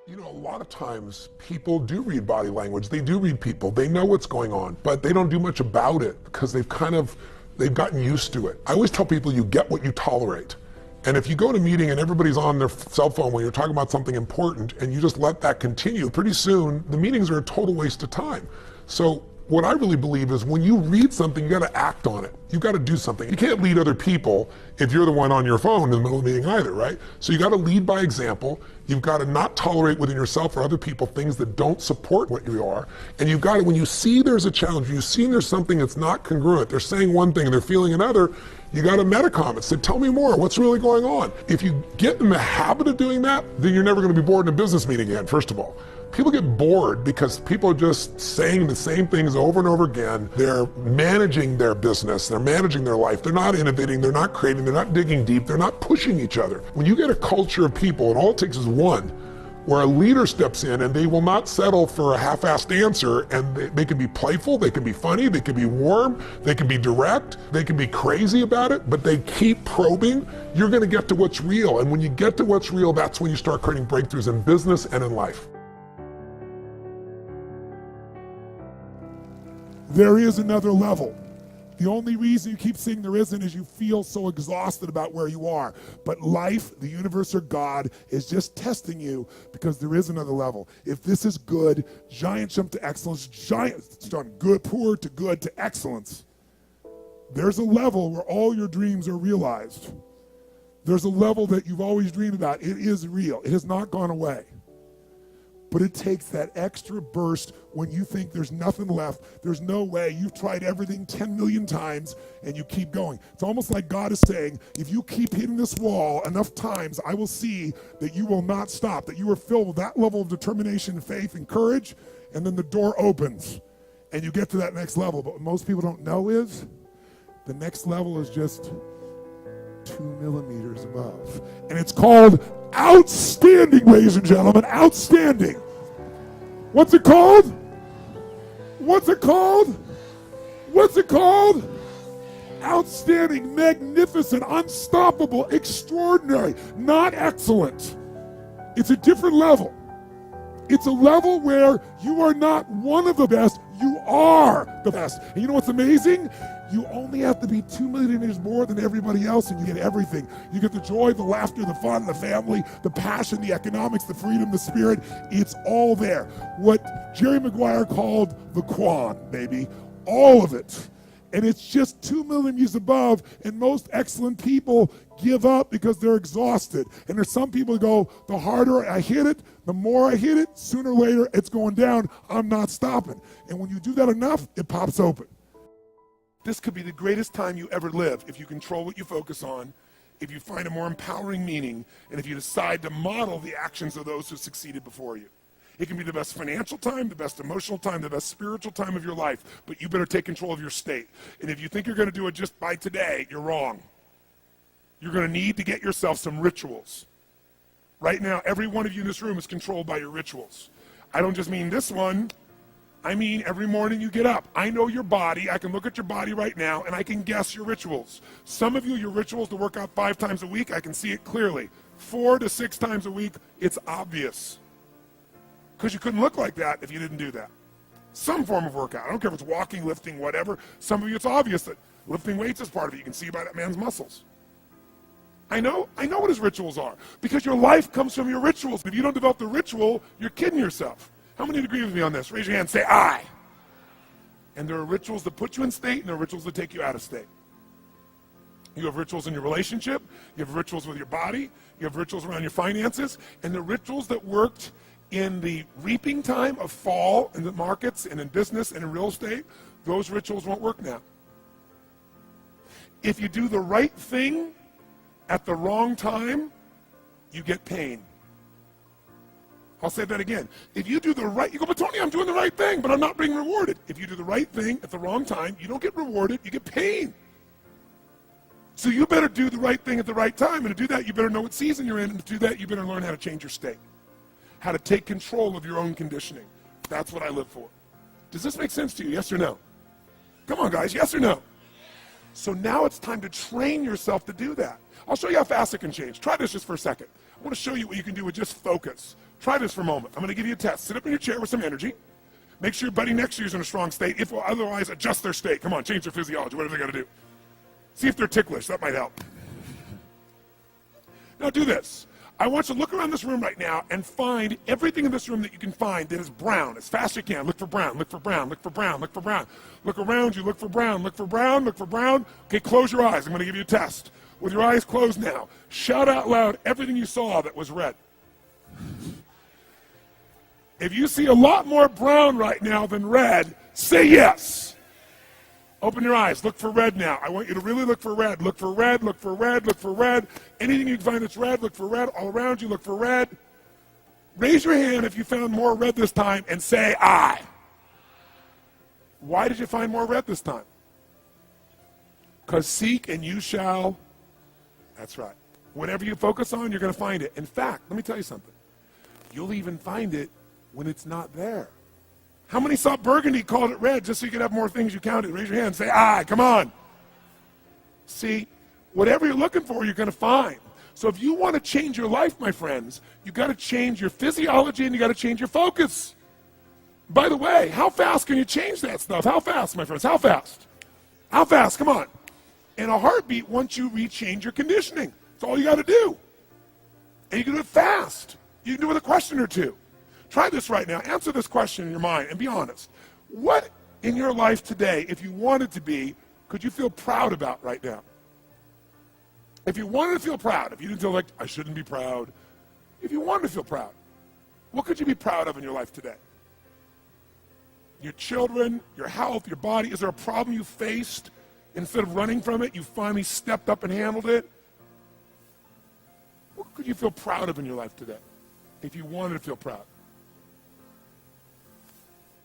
You know, a lot of times people do read body language. They do read people. They know what's going on, but they don't do much about it because they've gotten used to it. I always tell people you get what you tolerate. And if you go to a meeting and everybody's on their cell phone when you're talking about something important and you just let that continue, pretty soon the meetings are a total waste of time. So what I really believe is when you read something, you got to act on it. You got to do something. You can't lead other people if you're the one on your phone in the middle of the meeting either, right? So you got to lead by example. You've got to not tolerate within yourself or other people things that don't support what you are. And you've got to, when you see there's a challenge, when you see there's something that's not congruent, they're saying one thing and they're feeling another, you got to meta-comment, say, tell me more, what's really going on? If you get in the habit of doing that, then you're never going to be bored in a business meeting again, first of all. People get bored because people are just saying the same things over and over again. They're managing their business, they're managing their life, they're not innovating, they're not creating, they're not digging deep, they're not pushing each other. When you get a culture of people, and all it takes is one, where a leader steps in and they will not settle for a half-assed answer, and they can be playful, they can be funny, they can be warm, they can be direct, they can be crazy about it, but they keep probing, you're gonna get to what's real. And when you get to what's real, that's when you start creating breakthroughs in business and in life. There is another level. The only reason you keep saying there isn't is you feel so exhausted about where you are. But life, the universe, or God is just testing you because there is another level. If this is good, giant jump to excellence, giant from good, poor to good to excellence. There's a level where all your dreams are realized. There's a level that you've always dreamed about. It is real. It has not gone away. But it takes that extra burst when you think there's nothing left, there's no way, you've tried everything 10 million times and you keep going. It's almost like God is saying, if you keep hitting this wall enough times, I will see that you will not stop, that you are filled with that level of determination, faith, and courage, and then the door opens and you get to that next level. But what most people don't know is the next level is just 2 millimeters above. And it's called outstanding, ladies and gentlemen, outstanding. What's it called? What's it called? What's it called? Outstanding, magnificent, unstoppable, extraordinary, not excellent. It's a different level. It's a level where you are not one of the best, you are the best. And you know what's amazing? You only have to be 2 millimeters more than everybody else and you get everything. You get the joy, the laughter, the fun, the family, the passion, the economics, the freedom, the spirit. It's all there. What Jerry Maguire called the Quan, baby. All of it. And it's just 2 millimeters above, and most excellent people give up because they're exhausted. And there's some people who go, the harder I hit it, the more I hit it, sooner or later it's going down, I'm not stopping. And when you do that enough, it pops open. This could be the greatest time you ever live if you control what you focus on, if you find a more empowering meaning, and if you decide to model the actions of those who succeeded before you. It can be the best financial time, the best emotional time, the best spiritual time of your life, but you better take control of your state. And if you think you're going to do it just by today, you're wrong. You're going to need to get yourself some rituals. Right now, every one of you in this room is controlled by your rituals. I don't just mean this one. I mean every morning you get up. I know your body. I can look at your body right now, and I can guess your rituals. Some of you, your rituals to work out 5 times a week, I can see it clearly. 4 to 6 times a week, it's obvious. Because you couldn't look like that if you didn't do that. Some form of workout. I don't care if it's walking, lifting, whatever. Some of you, it's obvious that lifting weights is part of it. You can see by that man's muscles. I know what his rituals are. Because your life comes from your rituals. If you don't develop the ritual, you're kidding yourself. How many agree with me on this? Raise your hand, say I. And there are rituals that put you in state, and there are rituals that take you out of state. You have rituals in your relationship. You have rituals with your body. You have rituals around your finances. And the rituals that worked in the reaping time of fall in the markets and in business and in real estate, those rituals won't work now. If you do the right thing at the wrong time, you get pain. I'll say that again. If you do the right, you go, but Tony, I'm doing the right thing, but I'm not being rewarded. If you do the right thing at the wrong time, you don't get rewarded, you get pain. So you better do the right thing at the right time, and to do that, you better know what season you're in, and to do that, you better learn how to change your state. How to take control of your own conditioning. That's what I live for. Does this make sense to you, yes or no? Come on, guys, yes or no? So now it's time to train yourself to do that. I'll show you how fast it can change. Try this just for a second. I want to show you what you can do with just focus. Try this for a moment. I'm going to give you a test. Sit up in your chair with some energy. Make sure your buddy next to you is in a strong state. If otherwise, adjust their state. Come on, change their physiology, whatever they got to do. See if they're ticklish. That might help. Now do this. I want you to look around this room right now and find everything in this room that you can find that is brown as fast as you can. Look for brown, look for brown, look for brown, look for brown. Look around you, look for brown, look for brown, look for brown. Okay, close your eyes. I'm going to give you a test. With your eyes closed now, shout out loud everything you saw that was red. If you see a lot more brown right now than red, say yes. Open your eyes. Look for red now. I want you to really look for red. Look for red, look for red, look for red. Anything you can find that's red, look for red. All around you, look for red. Raise your hand if you found more red this time and say I. Why did you find more red this time? Because seek and you shall. That's right. Whatever you focus on, you're going to find it. In fact, let me tell you something. You'll even find it when it's not there. How many saw burgundy, called it red, just so you could have more things you counted? Raise your hand and say, aye, come on. See, whatever you're looking for, you're going to find. So if you want to change your life, my friends, you got to change your physiology and you got to change your focus. By the way, how fast can you change that stuff? How fast, my friends? How fast? How fast? Come on. In a heartbeat, once you rechange your conditioning. That's all you got to do. And you can do it fast. You can do it with a question or two. Try this right now. Answer this question in your mind and be honest. What in your life today, if you wanted to be, could you feel proud about right now? If you wanted to feel proud, if you didn't feel like, I shouldn't be proud, if you wanted to feel proud, what could you be proud of in your life today? Your children, your health, your body. Is there a problem you faced? Instead of running from it, you finally stepped up and handled it? What could you feel proud of in your life today if you wanted to feel proud?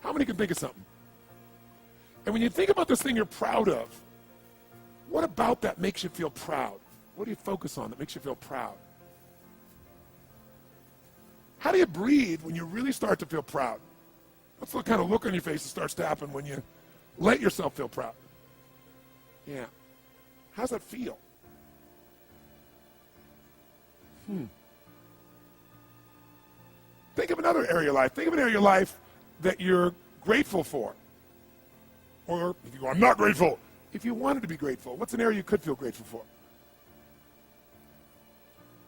How many can think of something? And when you think about this thing you're proud of, what about that makes you feel proud? What do you focus on that makes you feel proud? How do you breathe when you really start to feel proud? What's the kind of look on your face that starts to happen when you let yourself feel proud? Yeah. How's that feel? Think of another area of life. Think of an area of life that you're grateful for. Or if you go, I'm not grateful. If you wanted to be grateful, what's an area you could feel grateful for?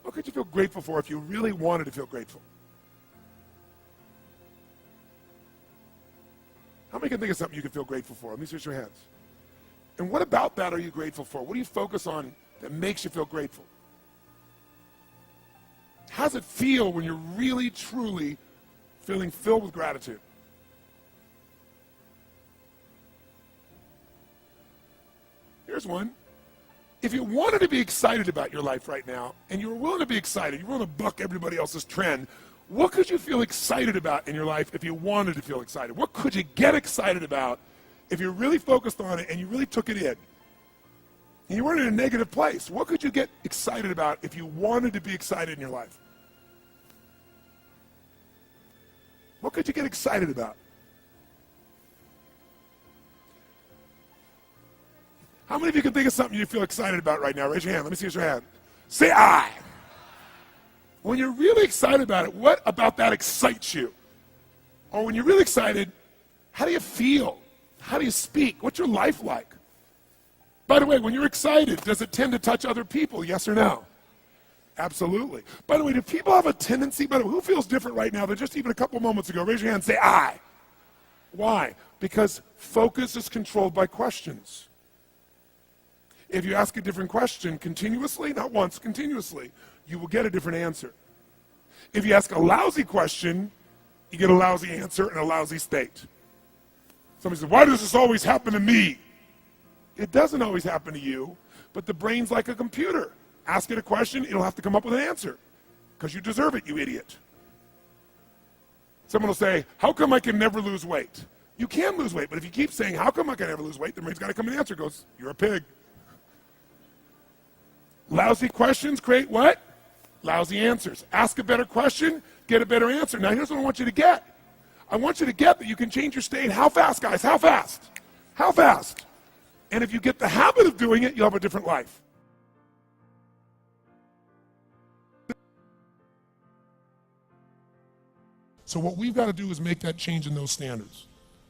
What could you feel grateful for if you really wanted to feel grateful? How many can think of something you can feel grateful for? Let me see your hands. And what about that are you grateful for? What do you focus on that makes you feel grateful? How does it feel when you're really, truly feeling filled with gratitude? Here's one. If you wanted to be excited about your life right now, and you were willing to be excited, you were willing to buck everybody else's trend, what could you feel excited about in your life if you wanted to feel excited? What could you get excited about if you really focused on it and you really took it in? And you weren't in a negative place. What could you get excited about if you wanted to be excited in your life? What could you get excited about? How many of you can think of something you feel excited about right now? Raise your hand. Let me see your hand. Say I. When you're really excited about it, what about that excites you? Or when you're really excited, how do you feel? How do you speak? What's your life like? By the way, when you're excited, does it tend to touch other people? Yes or no? Absolutely. By the way, do people have a tendency, by the way, who feels different right now than just even a couple moments ago? Raise your hand and say I. Why? Because focus is controlled by questions. If you ask a different question continuously, not once, continuously, you will get a different answer. If you ask a lousy question, you get a lousy answer and a lousy state. Somebody says, why does this always happen to me? It doesn't always happen to you, but the brain's like a computer. Ask it a question, it'll have to come up with an answer. Because you deserve it, you idiot. Someone will say, how come I can never lose weight? You can lose weight, but if you keep saying, how come I can never lose weight, the brain's got to come with an answer. It goes, you're a pig. Lousy questions create what? Lousy answers. Ask a better question, get a better answer. Now here's what I want you to get. I want you to get that you can change your state. How fast, guys? How fast? How fast? And if you get the habit of doing it, you'll have a different life. So what we've got to do is make that change in those standards.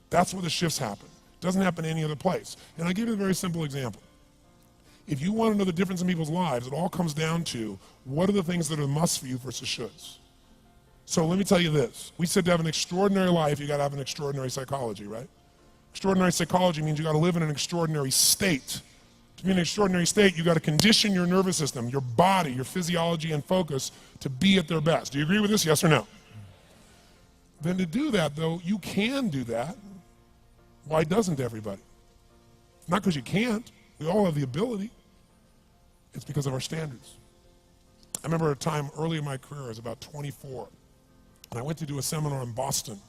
That's where the shifts happen. It doesn't happen any other place. And I'll give you a very simple example. If you want to know the difference in people's lives, it all comes down to what are the things that are musts for you versus shoulds. So let me tell you this. We said to have an extraordinary life, you got to have an extraordinary psychology, right? Extraordinary psychology means you got to live in an extraordinary state. To be in an extraordinary state, you got to condition your nervous system, your body, your physiology and focus to be at their best. Do you agree with this? Yes or no? Then to do that, though, you can do that. Why doesn't everybody? Not because you can't. We all have the ability. It's because of our standards. I remember a time early in my career, I was about 24, and I went to do a seminar in Boston.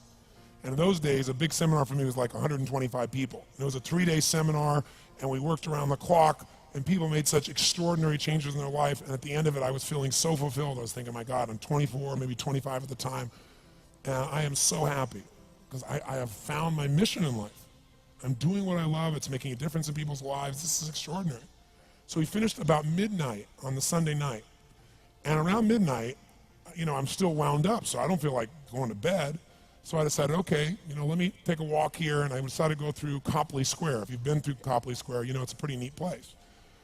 And in those days, a big seminar for me was like 125 people. And it was a 3-day seminar, and we worked around the clock, and people made such extraordinary changes in their life. And at the end of it, I was feeling so fulfilled. I was thinking, my God, I'm 24, maybe 25 at the time, and I am so happy because I have found my mission in life. I'm doing what I love. It's making a difference in people's lives. This is extraordinary. So we finished about midnight on the Sunday night. And around midnight, you know, I'm still wound up, so I don't feel like going to bed. So I decided, okay, you know, let me take a walk here, and I decided to go through Copley Square. If you've been through Copley Square, you know it's a pretty neat place.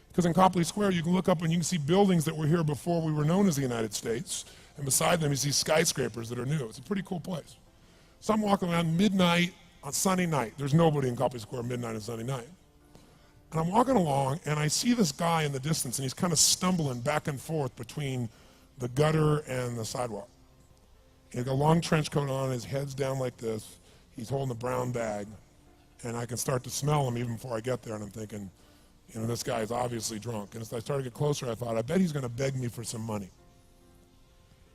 Because in Copley Square, you can look up and you can see buildings that were here before we were known as the United States, and beside them you see skyscrapers that are new. It's a pretty cool place. So I'm walking around midnight on Sunday night. There's nobody in Copley Square midnight on Sunday night. And I'm walking along, and I see this guy in the distance, and he's kind of stumbling back and forth between the gutter and the sidewalk. He's got a long trench coat on, his head's down like this. He's holding a brown bag, and I can start to smell him even before I get there, and I'm thinking, you know, this guy is obviously drunk. And as I started to get closer, I thought, I bet he's going to beg me for some money.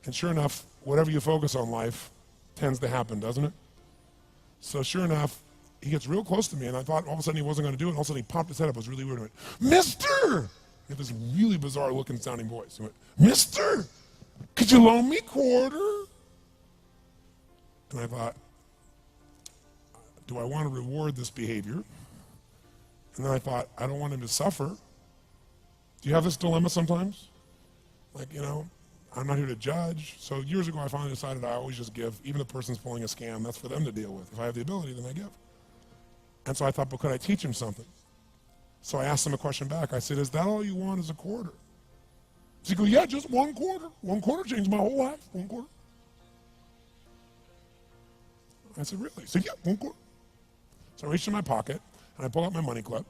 And sure enough, whatever you focus on life tends to happen, doesn't it? So sure enough, he gets real close to me, and I thought all of a sudden he wasn't going to do it, and all of a sudden he popped his head up. It was really weird. He went, Mister! He had this really bizarre looking sounding voice. He went, Mister, could you loan me a quarter? And I thought, do I want to reward this behavior? And then I thought, I don't want him to suffer. Do you have this dilemma sometimes? Like, you know, I'm not here to judge. So years ago, I finally decided I always just give. Even the person's pulling a scam, that's for them to deal with. If I have the ability, then I give. And so I thought, but could I teach him something? So I asked him a question back. I said, is that all you want is a quarter? He goes, yeah, just 1 quarter. 1 quarter changed my whole life. 1 quarter. I said, really? He said, yeah, 1 quarter. So I reached in my pocket, and I pulled out my money clip.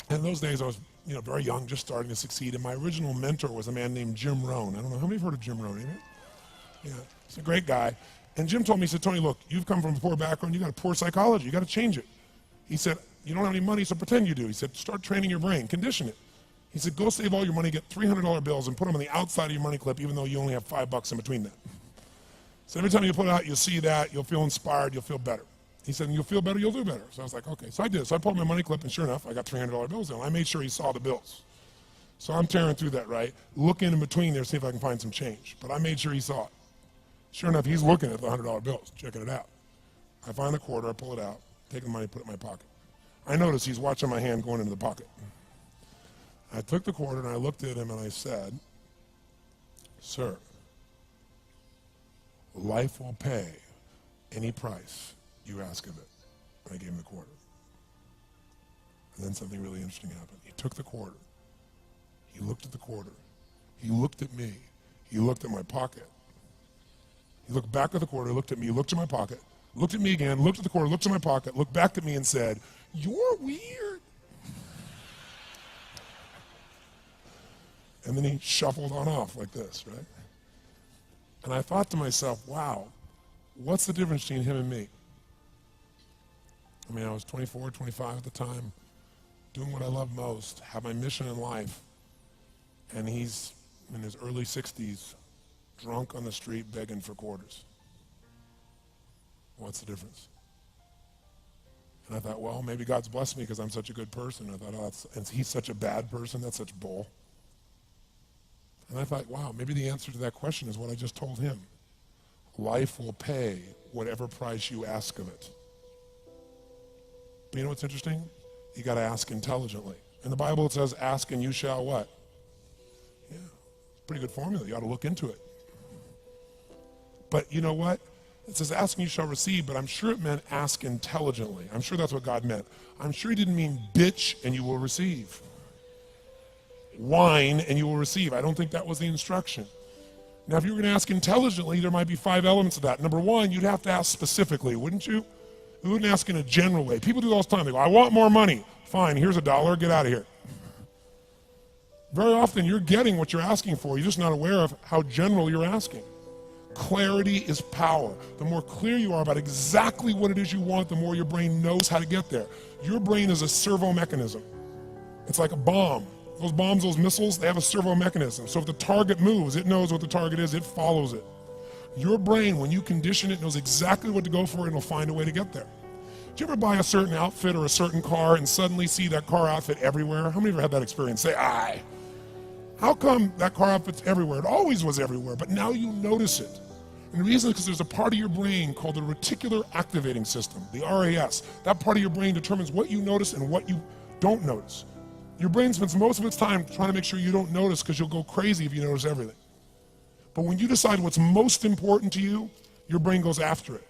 And in those days, I was, you know, very young, just starting to succeed. And my original mentor was a man named Jim Rohn. I don't know, how many have heard of Jim Rohn? Anybody? Yeah, he's a great guy. And Jim told me, he said, Tony, look, you've come from a poor background. You got a poor psychology. You got to change it. He said, you don't have any money, so pretend you do. He said, start training your brain, condition it. He said, go save all your money, get $300 bills, and put them on the outside of your money clip, even though you only have $5 in between them. So every time you put it out, you'll see that, you'll feel inspired, you'll feel better. He said, and you'll feel better, you'll do better. So I was like, okay. So I did. So I pulled my money clip, and sure enough, I got $300 bills in. I made sure he saw the bills. So I'm tearing through that, right? Looking in between there, see if I can find some change. But I made sure he saw it. Sure enough, he's looking at the $100 bills, checking it out. I find the quarter, I pull it out, take the money, put it in my pocket. I notice he's watching my hand going into the pocket. I took the quarter and I looked at him and I said, sir, life will pay any price you ask of it. And I gave him the quarter. And then something really interesting happened. He took the quarter. He looked at the quarter. He looked at me. He looked at my pocket. He looked back at the quarter, looked at me, looked at my pocket, looked at me again, looked at the quarter, looked at my pocket, looked back at me and said, you're weird. And then he shuffled on off like this, right? And I thought to myself, wow, what's the difference between him and me? I mean, I was 24, 25 at the time, doing what I love most, have my mission in life, and he's in his early 60s, drunk on the street begging for quarters. What's the difference? And I thought, well, maybe God's blessed me because I'm such a good person. I thought, oh, and he's such a bad person, that's such bull. And I thought, wow, maybe the answer to that question is what I just told him. Life will pay whatever price you ask of it. But you know what's interesting? You got to ask intelligently. In the Bible it says, ask and you shall what? Yeah, pretty good formula. You ought to look into it. But you know what? It says, ask and you shall receive, but I'm sure it meant ask intelligently. I'm sure that's what God meant. I'm sure he didn't mean bitch and you will receive. Whine and you will receive. I don't think that was the instruction. Now, if you were going to ask intelligently, there might be 5 elements of that. Number one, you'd have to ask specifically, wouldn't you? You wouldn't ask in a general way. People do it all the time. They go, I want more money. Fine, here's $1, get out of here. Very often you're getting what you're asking for. You're just not aware of how general you're asking. Clarity is power. The more clear you are about exactly what it is you want, the more your brain knows how to get there. Your brain is a servo mechanism. It's like a bomb. Those bombs, those missiles, they have a servo mechanism. So if the target moves, it knows what the target is, it follows it. Your brain, when you condition it, knows exactly what to go for and it'll find a way to get there. Do you ever buy a certain outfit or a certain car and suddenly see that car outfit everywhere? How many of you have had that experience? Say, aye. How come that car outfit's everywhere? It always was everywhere, but now you notice it. And the reason is because there's a part of your brain called the reticular activating system, the RAS. That part of your brain determines what you notice and what you don't notice. Your brain spends most of its time trying to make sure you don't notice because you'll go crazy if you notice everything. But when you decide what's most important to you, your brain goes after it.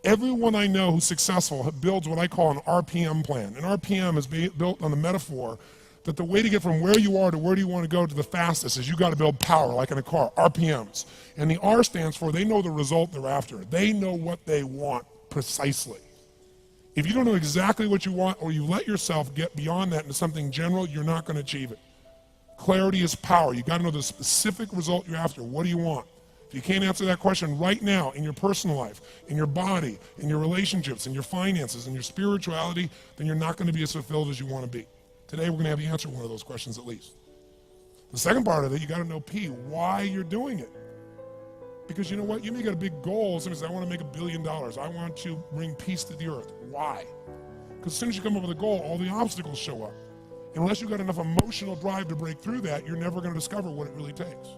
Everyone I know who's successful builds what I call an RPM plan. An RPM is built on the metaphor that the way to get from where you are to where do you want to go to the fastest is you got to build power, like in a car, RPMs. And the R stands for they know the result they're after. They know what they want precisely. If you don't know exactly what you want or you let yourself get beyond that into something general, you're not going to achieve it. Clarity is power. You got to know the specific result you're after. What do you want? If you can't answer that question right now in your personal life, in your body, in your relationships, in your finances, in your spirituality, then you're not going to be as fulfilled as you want to be. Today we're going to have you answer one of those questions at least. The second part of it, you got to know P, why you're doing it. Because you know what? You may get a big goal. Somebody says, I want to make $1 billion. I want to bring peace to the earth. Why? Because as soon as you come up with a goal, all the obstacles show up. Unless you've got enough emotional drive to break through that, you're never going to discover what it really takes.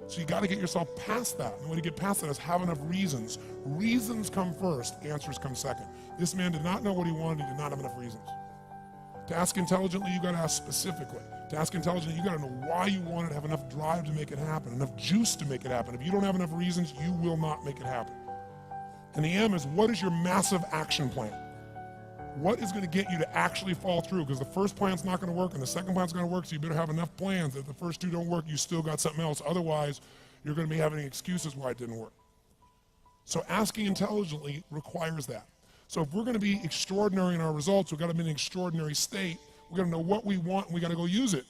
So you got to get yourself past that. And the way to get past that is have enough reasons. Reasons come first, answers come second. This man did not know what he wanted. He did not have enough reasons. To ask intelligently, you got to ask specifically. To ask intelligently, you got to know why you want it, have enough drive to make it happen, enough juice to make it happen. If you don't have enough reasons, you will not make it happen. And the M is, what is your massive action plan? What is going to get you to actually fall through? Because the first plan's not going to work and the second plan's going to work, so you better have enough plans that if the first two don't work, you still got something else. Otherwise, you're going to be having excuses why it didn't work. So asking intelligently requires that. So if we're going to be extraordinary in our results, we've got to be in an extraordinary state. We've got to know what we want and we've got to go use it.